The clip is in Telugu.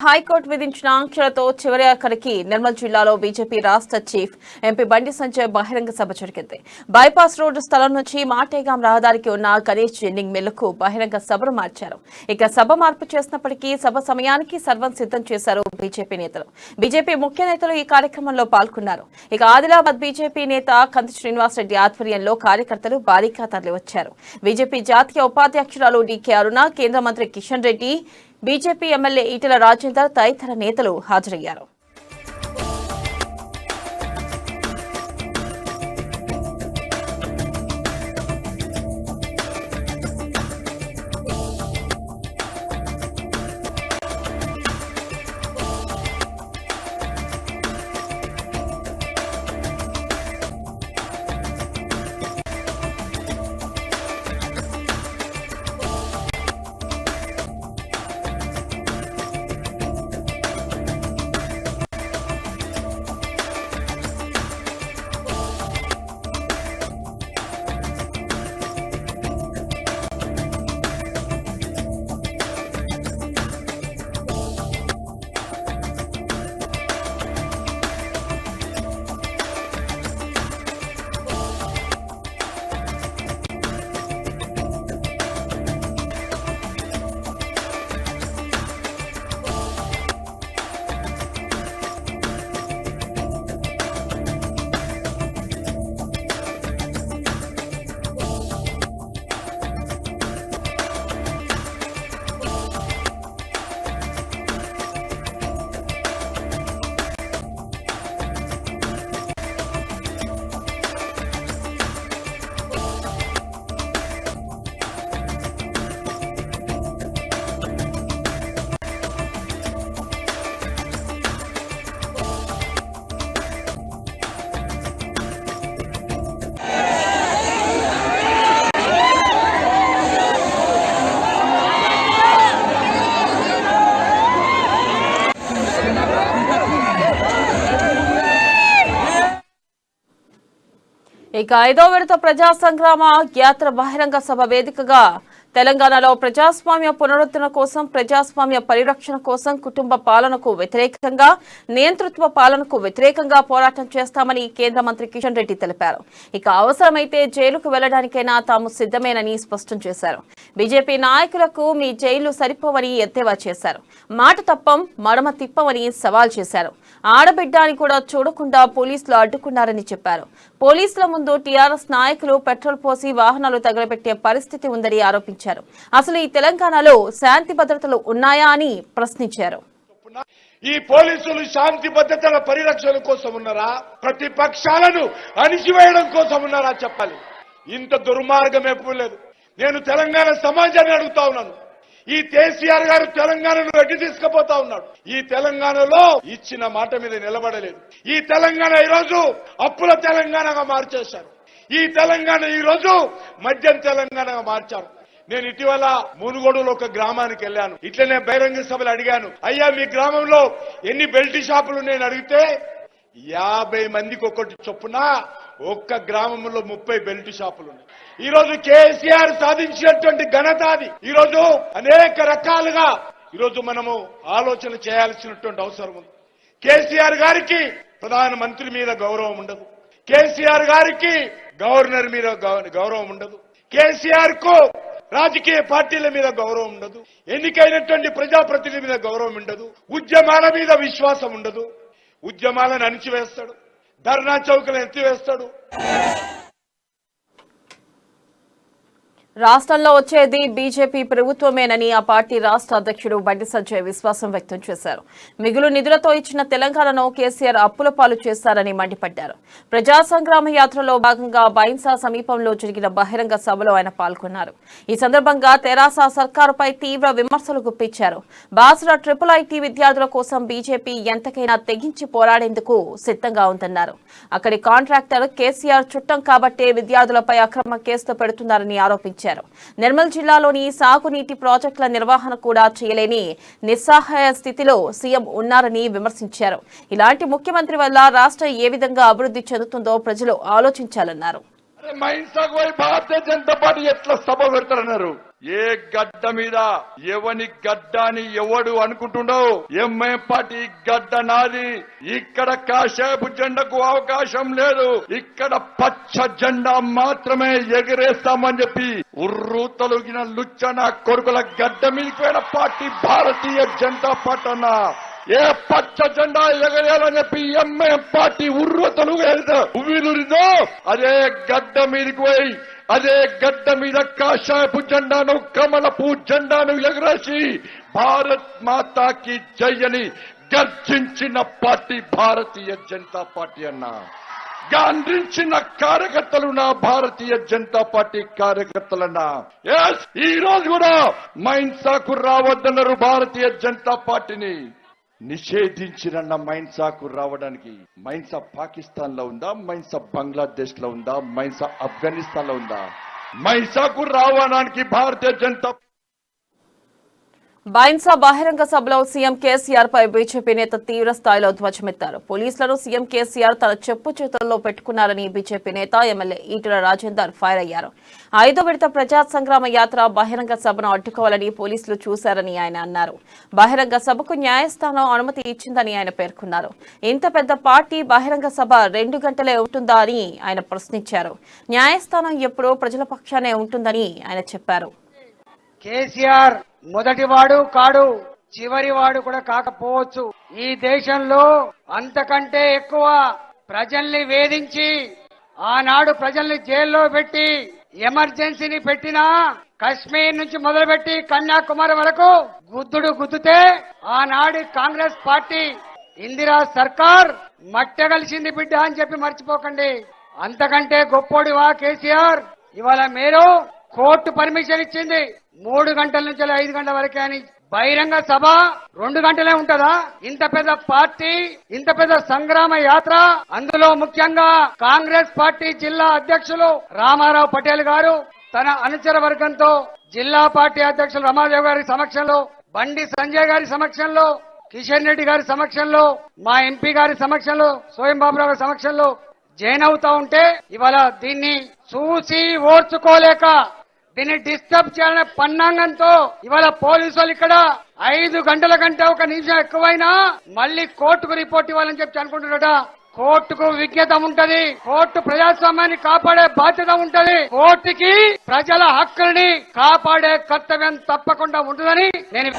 హైకోర్టు విధించిన ఆంక్షలతో చివరి ఆఖరికి నిర్మల్ జిల్లాలో బీజేపీ రాష్ట్ర చీఫ్ ఎంపీ బండి సంజయ్ బహిరంగ సభ జరిగింది. బైపాస్ రోడ్డు స్థలం నుంచి మాటేగాం రహదారికి ఉన్న గణేష్ జెన్నింగ్ మిల్లుకు బహిరంగ సభను మార్చారు. ఇక సభ మార్పు చేసినప్పటికీ సభ సమయానికి సర్వం సిద్ధం చేశారు బీజేపీ నేతలు. బీజేపీ ముఖ్య నేతలు ఈ కార్యక్రమంలో పాల్గొన్నారు. ఇక ఆదిలాబాద్ బీజేపీ నేత కంది శ్రీనివాసరెడ్డి ఆధ్వర్యంలో కార్యకర్తలు భారీగా తరలివచ్చారు. బీజేపీ జాతీయ ఉపాధ్యక్షురాలు డీకే అరుణ, కేంద్ర మంత్రి కిషన్ రెడ్డి, బీజేపీ ఎమ్మెల్యే ఈటెల రాజేందర్ తదితర నేతలు హాజరయ్యారు. ఇక 5వ విడత ప్రజా సంగ్రామ యాత్ర బహిరంగ సభ వేదికగా తెలంగాణలో ప్రజాస్వామ్య పునరుద్ధరణ కోసం, ప్రజాస్వామ్య పరిరక్షణ కోసం, కుటుంబ పాలనకు వ్యతిరేకంగా, నియంతృత్వ పాలనకు వ్యతిరేకంగా పోరాటం చేస్తామని కేంద్ర మంత్రి కిషన్ రెడ్డి తెలిపారు. ఇక అవసరమైతే జైలుకు వెళ్లడానికైనా తాము సిద్ధమేనని స్పష్టం చేశారు. బీజేపీ నాయకులకు మీ జైలు సరిపోవని ఎద్దేవా చేశారు. మాట తప్పం, మడమ తిప్పమని సవాల్ చేశారు. ఆడబిడ్డ అని కూడా చూడకుండా పోలీసులు అడ్డుకున్నారని చెప్పారు. పోలీసుల ముందు టీఆర్ఎస్ నాయకులు పెట్రోల్ పోసి వాహనాలు తగలబెట్టే పరిస్థితి ఉందని ఆరోపించారు. అసలు ఈ తెలంగాణలో శాంతి భద్రతలు ఉన్నాయా అని ప్రశ్నించారు. ఈ పోలీసులు శాంతి భద్రతల పరిరక్షణ కోసం ఉన్నారా, ప్రతిపక్షాలను అణిచివేయడం కోసం ఉన్నారా చెప్పాలి. ఇంత దుర్మార్గం ఎప్పుడు లేదు. నేను తెలంగాణ సమాజాన్ని అడుగుతా ఉన్నాను. ఈ కేసీఆర్ గారు తెలంగాణను ఎట్టి తీసుకుపోతా ఉన్నాడు. ఈ తెలంగాణలో ఇచ్చిన మాట మీద నిలబడలేదు. ఈ తెలంగాణ ఈరోజు అప్పుల తెలంగాణగా మార్చేశారు. ఈ తెలంగాణ ఈరోజు మద్యం తెలంగాణగా మార్చారు. నేను ఇటీవల మునుగోడులో ఒక గ్రామానికి వెళ్ళాను. ఇట్లనే బహిరంగ సభలు అడిగాను, అయ్యా మీ గ్రామంలో ఎన్ని బెల్ట్ షాపులు నేను అడిగితే 50 మందికి ఒకటి చొప్పున ఒక్క గ్రామంలో 30 బెల్ట్ షాపులు ఉన్నాయి. ఈ రోజు కేసీఆర్ సాధించినటువంటి ఘనత అది. ఈ రోజు అనేక రకాలుగా ఈరోజు మనము ఆలోచన చేయాల్సినటువంటి అవసరం ఉంది. కేసీఆర్ గారికి ప్రధానమంత్రి మీద గౌరవం ఉండదు. కేసీఆర్ గారికి గవర్నర్ మీద గౌరవం ఉండదు. కేసీఆర్ కు రాజకీయ పార్టీల మీద గౌరవం ఉండదు. ఎన్నికైనటువంటి ప్రజాప్రతినిధుల మీద గౌరవం ఉండదు. ఉద్యమాల మీద విశ్వాసం ఉండదు. ఉద్యమాలను అణిచివేస్తాడు, ధర్నా చౌకలను ఎత్తివేస్తాడు. రాష్ట్రంలో వచ్చేది బీజేపీ ప్రభుత్వమేనని ఆ పార్టీ రాష్ట్ర అధ్యక్షుడు బండి సంజయ్ విశ్వాసం వ్యక్తం చేశారు. మిగులు నిధులతో ఇచ్చిన తెలంగాణను కేసీఆర్ అప్పుల పాలు చేశారని మండిపడ్డారు. ప్రజా సంగ్రామ యాత్రలో భాగంగా బైన్సా సమీపంలో జరిగిన బహిరంగ సభలో ఆయన పాల్గొన్నారు. ఈ సందర్భంగా తెరాస సర్కారుపై తీవ్ర విమర్శలు గుప్పించారు. బాసర IIIT విద్యార్థుల కోసం బీజేపీ ఎంతకైనా తెగించి పోరాడేందుకు సిద్ధంగా ఉందన్నారు. అక్కడి కాంట్రాక్టర్ కేసీఆర్ చుట్టం కాబట్టే విద్యార్థులపై అక్రమ కేసులు పెడుతున్నారని ఆరోపించారు. నిర్మల్ జిల్లాలోని సాగునీటి ప్రాజెక్టుల నిర్వహణ కూడా చేయలేని నిస్సహాయ స్థితిలో సీఎం ఉన్నారని విమర్శించారు. ఇలాంటి ముఖ్యమంత్రి వల్ల రాష్ట్రం ఏ విధంగా అభివృద్ధి చెందుతుందో ప్రజలు ఆలోచించాలన్నారు. భారతీయ జనతా పార్టీ ఎట్లా సభ పెడతారన్నారు. ఏ గడ్డ మీద ఎవని గడ్డ అని ఎవడు అనుకుంటుండవు. ఎంఐఎం పార్టీ గడ్డ నాది. ఇక్కడ కాషాయపు జెండాకు అవకాశం లేదు. ఇక్కడ పచ్చ జెండా మాత్రమే ఎగరేస్తామని చెప్పి ఉర్రు తొలగిన లుచ్చన కొడుకుల గడ్డ మీదకి పోయిన పార్టీ భారతీయ జనతా పార్టీ అన్న. ఏ పచ్చ జెండా ఎగరేయాలని చెప్పి ఎంఐఎం పార్టీ ఉర్రు తొలగిదో అదే గడ్డ మీదకి పోయి అదే గడ్డ మీద కాషాయపు జెండాను కమలపు జెండాను ఎగరేసి భారత్ మాతాకి జై అని గర్జించిన పార్టీ భారతీయ జనతా పార్టీ అన్నా. గాంధించిన కార్యకర్తలు నా భారతీయ జనతా పార్టీ కార్యకర్తలన్నా. ఈ రోజు కూడా మైన్సాకు రావద్దన్నారు. భారతీయ జనతా పార్టీని నిషేధించిన మైన్సాకు రావడానికి మైన్సా పాకిస్తాన్ లో ఉందా, మైన్సా బంగ్లాదేశ్ లో ఉందా, మైన్సా ఆఫ్ఘనిస్తాన్ లో ఉందా? మైన్సాకు రావడానికి భారతీయ జనతా బైన్సా బహిరంగ సభలో సీఎం కేసీఆర్ పై బీజేపీ నేత తీవ్ర స్థాయిలో ధ్వజమెత్తారు. పోలీసులను సీఎం కేసీఆర్ తన చెప్పు చేతుల్లో పెట్టుకున్నారని బీజేపీ నేత ఎమ్మెల్యే ఈటెల రాజేందర్ ఫైర్ అయ్యారు. 5వ విడత ప్రజా సంగ్రామ యాత్ర బహిరంగ సభను అడ్డుకోవాలని పోలీసులు చూశారని ఆయన అన్నారు. బహిరంగ సభకు న్యాయస్థానం అనుమతి ఇచ్చిందని ఆయన పేర్కొన్నారు. ఇంత పెద్ద పార్టీ బహిరంగ సభ 2 గంటలే ఉంటుందా అని ఆయన ప్రశ్నించారు. న్యాయస్థానం ఎప్పుడూ ప్రజల పక్షానే ఉంటుందని ఆయన చెప్పారు. కేసీఆర్ మొదటివాడు కాడు, చివరివాడు కూడా కాకపోవచ్చు. ఈ దేశంలో అంతకంటే ఎక్కువ ప్రజల్ని వేధించి ఆనాడు ప్రజల్ని జైల్లో పెట్టి ఎమర్జెన్సీని పెట్టినా కశ్మీర్ నుంచి మొదలుపెట్టి కన్యాకుమారి వరకు గుద్దుతే ఆనాడు కాంగ్రెస్ పార్టీ ఇందిరా సర్కార్ మట్టగలిసింది బిడ్డ అని చెప్పి మర్చిపోకండి. అంతకంటే గొప్పోడివా కేసీఆర్? ఇవాళ మీరు కోర్టు పర్మిషన్ ఇచ్చింది 3 గంటల నుంచి 5 గంటల వరకే అని. బహిరంగ సభ 2 గంటలే ఉంటదా? ఇంత పెద్ద పార్టీ, ఇంత పెద్ద సంగ్రామ యాత్ర, అందులో ముఖ్యంగా కాంగ్రెస్ పార్టీ జిల్లా అధ్యక్షులు రామారావు పటేల్ గారు తన అనుచర వర్గంతో జిల్లా పార్టీ అధ్యక్షులు రమాదేవి గారి సమక్షంలో, బండి సంజయ్ గారి సమక్షంలో, కిషన్ రెడ్డి గారి సమక్షంలో, మా ఎంపీ గారి సమక్షంలో, సోయం బాబురావు గారి సమక్షంలో జైన్ అవుతా ఉంటే ఇవాళ దీన్ని చూసి ఓర్చుకోలేక దీన్ని డిస్టర్బ్ చేయాలనే పన్నాంగంతో ఇవాళ పోలీసులు ఇక్కడ 5 గంటల కంటే 1 నిమిషం ఎక్కువైనా మళ్ళీ కోర్టుకు రిపోర్ట్ ఇవ్వాలని చెప్పి అనుకుంటున్నారట. కోర్టుకు విజ్ఞత ఉంటది, కోర్టు ప్రజాస్వామ్యాన్ని కాపాడే బాధ్యత ఉంటది, కోర్టుకి ప్రజల హక్కుల్ని కాపాడే కర్తవ్యం తప్పకుండా ఉంటుందని నేను